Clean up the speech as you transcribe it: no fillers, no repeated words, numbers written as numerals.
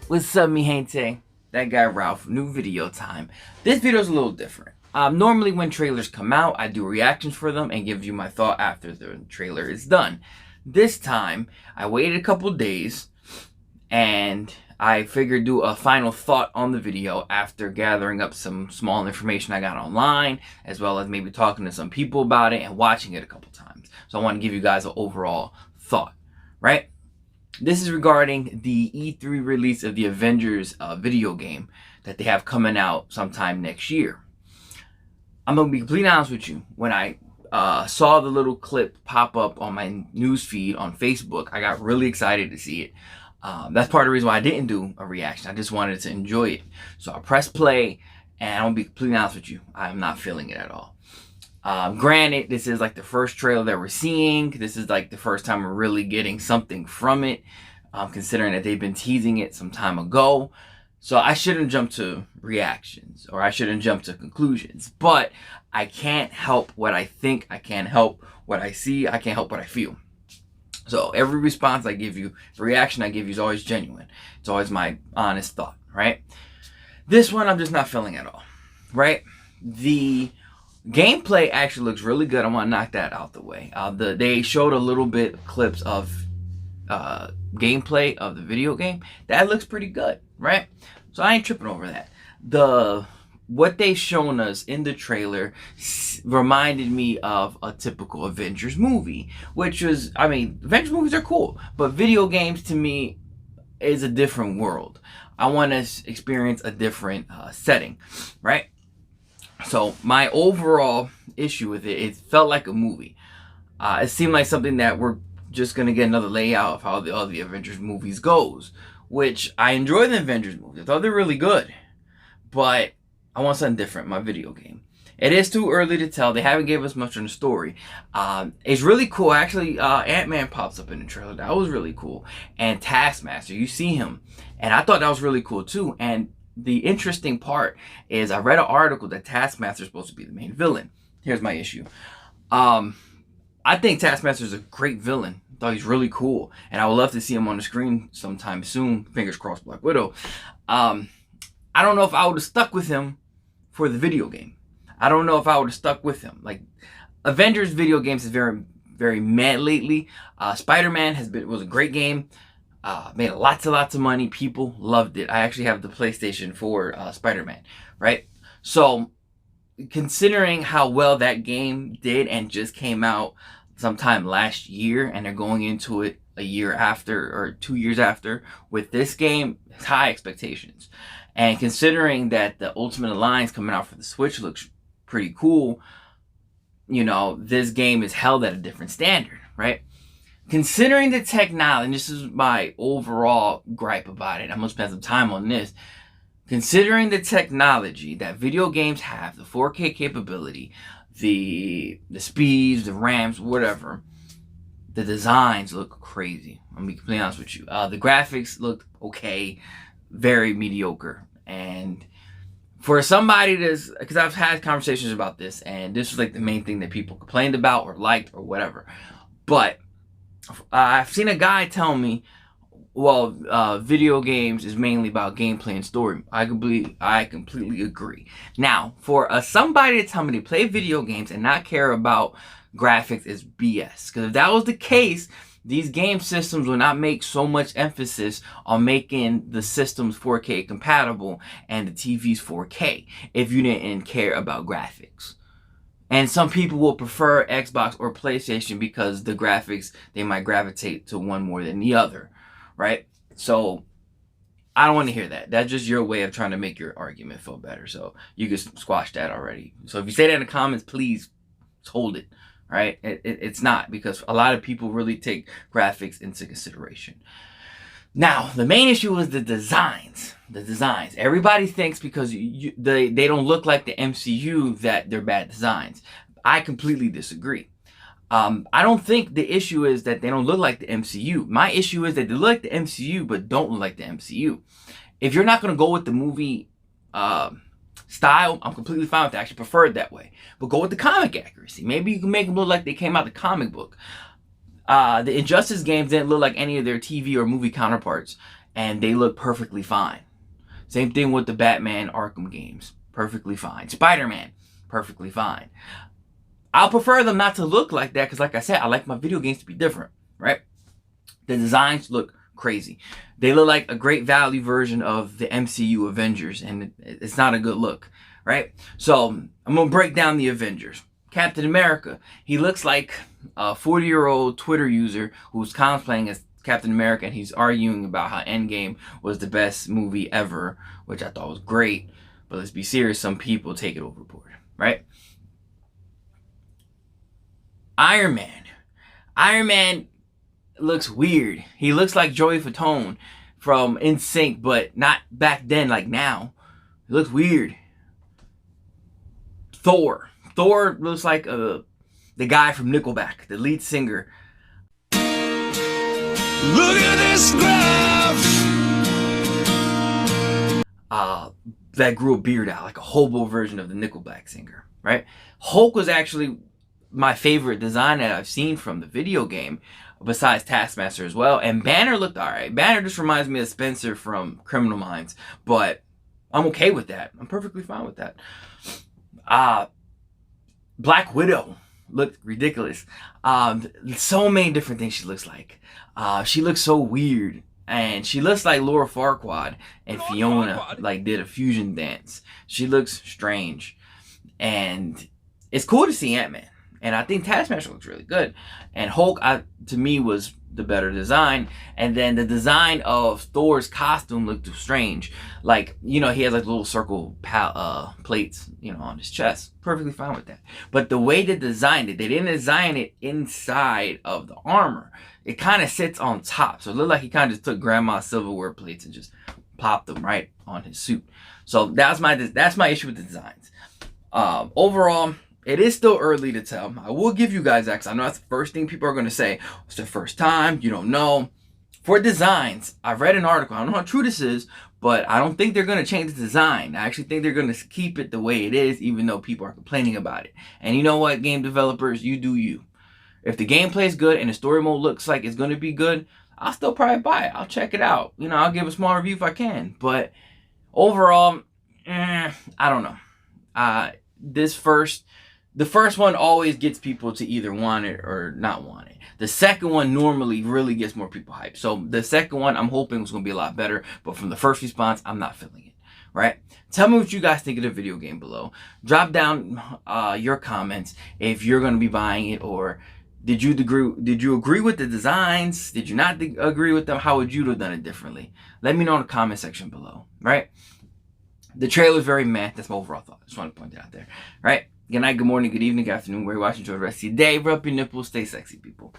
What's up, mi gente? That guy Ralph, new video time. This video is a little different. Normally when trailers come out, I do reactions for them and give you my thought after the trailer is done. This time, I waited a couple days and I figured do a final thought on the video after gathering up some small information I got online, as well as maybe talking to some people about it and watching it a couple times. So I want to give you guys an overall thought, right? This is regarding the E3 release of the Avengers video game that they have coming out sometime next year. I'm going to be completely honest with you. When I saw the little clip pop up on my news feed on Facebook, I got really excited to see it. That's part of the reason why I didn't do a reaction. I just wanted to enjoy it. So I pressed play, and I'm going to be completely honest with you. I'm not feeling it at all. Granted, this is like the first trailer that we're seeing. This is like the first time we're really getting something from it, considering that they've been teasing it some time ago. So I shouldn't jump to reactions, or I shouldn't jump to conclusions. But I can't help what I think. I can't help what I see. I can't help what I feel. So every response I give you, the reaction I give you is always genuine. It's always my honest thought, right? This one I'm just not feeling at all, right? The gameplay actually looks really good. I want to knock that out the way. They showed a little bit of clips of gameplay of the video game. That looks pretty good, right? So I ain't tripping over that. What they shown us in the trailer reminded me of a typical Avengers movie, which was, I mean, Avengers movies are cool, but video games to me is a different world. I want to experience a different setting, right? So my overall issue with it felt like a movie. It seemed like something that we're just going to get another layout of how all the Avengers movies goes, which I enjoy the Avengers movies. I thought they're really good, but I want something different in my video game. It is too early to tell. They haven't gave us much on the story. It's really cool. Actually, Ant-Man pops up in the trailer. That was really cool. And Taskmaster, you see him. And I thought that was really cool too. And the interesting part is I read an article that Taskmaster is supposed to be the main villain. Here's my issue. I think Taskmaster is a great villain. I thought he's really cool. And I would love to see him on the screen sometime soon. Fingers crossed, Black Widow. I don't know if I would have stuck with him for the video game. I don't know if I would have stuck with him. Like, Avengers video games is very, very mad lately. Spider-Man was a great game. Made lots of money. People loved it. I actually have the PlayStation for Spider-Man, right? So, considering how well that game did and just came out sometime last year, and they're going into it a year after or 2 years after with this game, it's high expectations. And considering that the Ultimate Alliance coming out for the Switch looks pretty cool, you know, this game is held at a different standard, right? Considering the technology, and this is my overall gripe about it, I'm going to spend some time on this. Considering the technology that video games have, the 4K capability, the speeds, the RAMs, whatever, the designs look crazy. I'm going to be completely honest with you. The graphics look okay, very mediocre. And for somebody that's, because I've had conversations about this, and this was like the main thing that people complained about or liked or whatever. But I've seen a guy tell me, well, video games is mainly about gameplay and story. I completely agree. Now, for somebody to tell me to play video games and not care about graphics is BS. Because if that was the case, these game systems will not make so much emphasis on making the systems 4K compatible and the TVs 4K if you didn't care about graphics. And some people will prefer Xbox or PlayStation because the graphics, they might gravitate to one more than the other, right? So I don't want to hear that. That's just your way of trying to make your argument feel better. So you can squash that already. So if you say that in the comments, please hold it. Right? It's not, because a lot of people really take graphics into consideration. Now, the main issue is the designs. The designs. Everybody thinks because they don't look like the MCU that they're bad designs. I completely disagree. I don't think the issue is that they don't look like the MCU. My issue is that they look like the MCU but don't look like the MCU. If you're not going to go with the movie style, I'm completely fine with that. I actually prefer it that way. But go with the comic accuracy. Maybe you can make them look like they came out the comic book. The Injustice games didn't look like any of their TV or movie counterparts. and they look perfectly fine. Same thing with the Batman Arkham games. Perfectly fine. Spider-Man, perfectly fine. I'll prefer them not to look like that because, like I said, I like my video games to be different, right? The designs look crazy. They look like a great value version of the MCU Avengers, and it's not a good look, right? So I'm going to break down the Avengers. Captain America, he looks like a 40-year-old Twitter user who's cosplaying as Captain America, and he's arguing about how Endgame was the best movie ever, which I thought was great. But let's be serious, some people take it overboard, right? Iron Man. Iron Man looks weird. He looks like Joey Fatone from NSYNC, but not back then like now. He looks weird. Thor. Thor looks like the guy from Nickelback, the lead singer. Look at this graph. That grew a beard out, like a hobo version of the Nickelback singer, right? Hulk was actually my favorite design that I've seen from the video game, besides Taskmaster as well. And Banner looked alright. Banner just reminds me of Spencer from Criminal Minds, but I'm okay with that. I'm perfectly fine with that. Black Widow looked ridiculous. So many different things she looks like. She looks so weird. And she looks like Laura Farquaad and Fiona like did a fusion dance. She looks strange. And it's cool to see Ant-Man. And I think Taskmaster looks really good. And Hulk, to me, was the better design. And then the design of Thor's costume looked strange. Like, you know, he has like little circle plates, you know, on his chest. Perfectly fine with that. But the way they designed it, they didn't design it inside of the armor. It kind of sits on top. So it looked like he kind of just took grandma's silverware plates and just popped them right on his suit. So that's my issue with the designs. Overall, it is still early to tell. I will give you guys that because I know that's the first thing people are going to say. It's their first time. You don't know. For designs, I've read an article. I don't know how true this is, but I don't think they're going to change the design. I actually think they're going to keep it the way it is, even though people are complaining about it. And you know what, game developers? You do you. If the gameplay is good and the story mode looks like it's going to be good, I'll still probably buy it. I'll check it out. You know, I'll give a small review if I can. But overall, I don't know. The first one always gets people to either want it or not want it. The second one normally really gets more people hyped. So the second one, I'm hoping is going to be a lot better. But from the first response, I'm not feeling it. Right? Tell me what you guys think of the video game below. Drop down your comments if you're going to be buying it, or did you agree with the designs? Did you not agree with them? How would you have done it differently? Let me know in the comment section below. Right? The trailer is very meh. That's my overall thought. Just want to point it out there. Right? Good night, good morning, good evening, good afternoon. Where you're watching, enjoy the rest of your day. Rub your nipples, stay sexy, people.